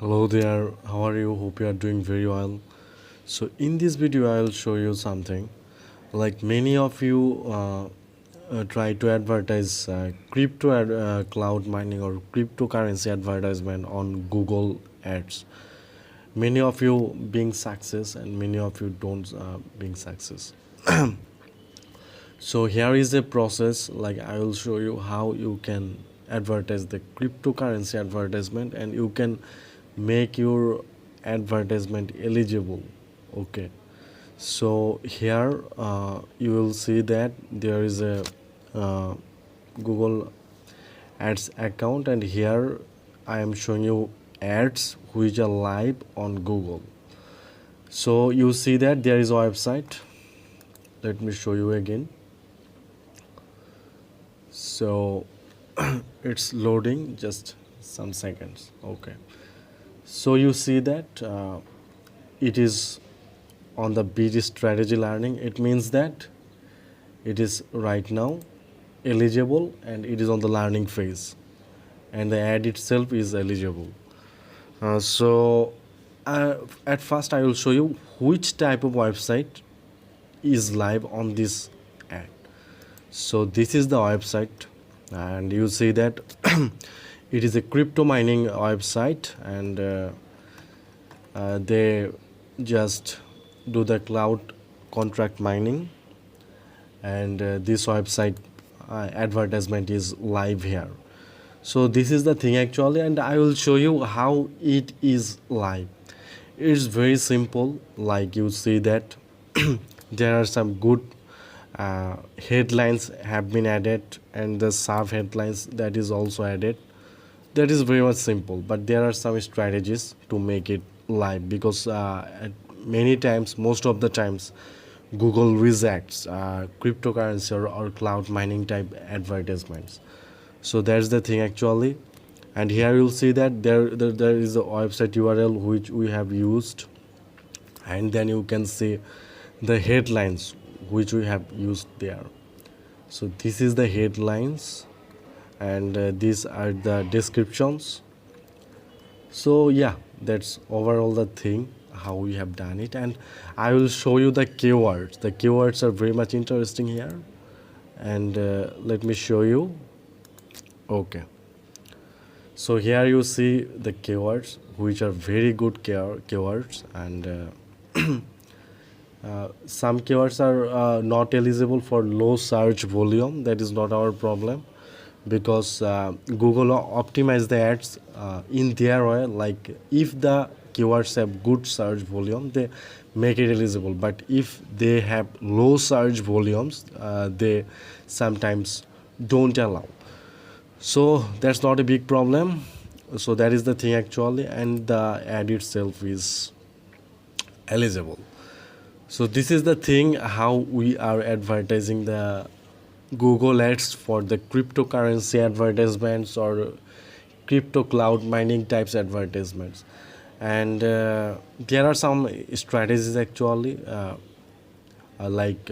Hello there, how are you? Hope you are doing very well. So, in this video, I will show you something. Like many of you try to advertise cloud mining or cryptocurrency advertisement on Google Ads. Many of you being success and many of you don't being success. So here is a process. Like I will show you how you can advertise the cryptocurrency advertisement and you can make your advertisement eligible. Okay, so here you will see that there is a uh, Google Ads account, and here I am showing you ads which are live on Google. So you see that there is a website. Let me show you again. So it's loading, just some seconds. Okay, so you see that it is on the BT strategy learning. It means that it is right now eligible and it is on the learning phase, and the ad itself is eligible. So at first I will show you which type of website is live on this ad. So this is the website, and you see that it is a crypto mining website, and they just do the cloud contract mining, and this website advertisement is live here. So this is the thing actually, and I will show you how it is live. It's very simple. Like you see that there are some good headlines have been added, and the sub headlines that is also added. That is very much simple, but there are some strategies to make it live, because many times, most of the times, Google rejects cryptocurrency or cloud mining type advertisements. So that's the thing actually. And here you'll see that there is a website URL which we have used, and then you can see the headlines which we have used there. So this is the headlines, and these are the descriptions. So yeah, that's overall the thing how we have done it, and I will show you the keywords. The keywords are very much interesting here, and let me show you. Okay, so here you see the keywords which are very good keywords, and some keywords are not eligible for low search volume. That is not our problem, because Google optimize the ads in their way. Like if the keywords have good search volume, they make it eligible, but if they have low search volumes, they sometimes don't allow. So that's not a big problem. So that is the thing actually, and the ad itself is eligible. So this is the thing how we are advertising the Google Ads for the cryptocurrency advertisements or crypto cloud mining types advertisements. And there are some strategies actually, like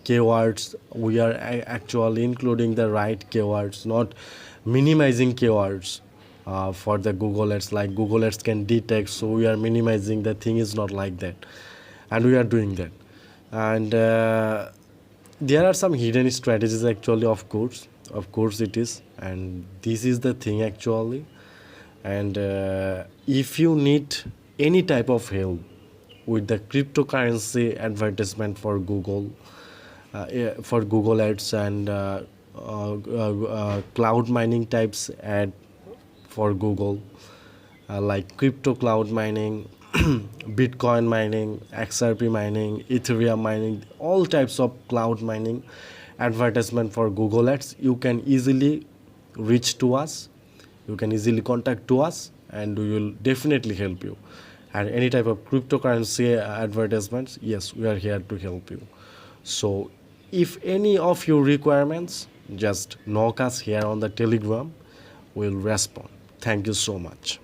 keywords. We are actually including the right keywords, not minimizing keywords for the Google Ads. Like Google Ads can detect, so we are minimizing. The thing is not like that, and we are doing that. And there are some hidden strategies actually, of course it is, and this is the thing actually. And if you need any type of help with the cryptocurrency advertisement for Google, for Google Ads, and cloud mining types ad for Google, like crypto cloud mining, Bitcoin mining, XRP mining, Ethereum mining, all types of cloud mining advertisement for Google Ads, you can easily reach to us. You can easily contact to us, and we will definitely help you. And any type of cryptocurrency advertisements, yes, we are here to help you. So if any of your requirements, just knock us here on the Telegram. We'll respond. Thank you so much.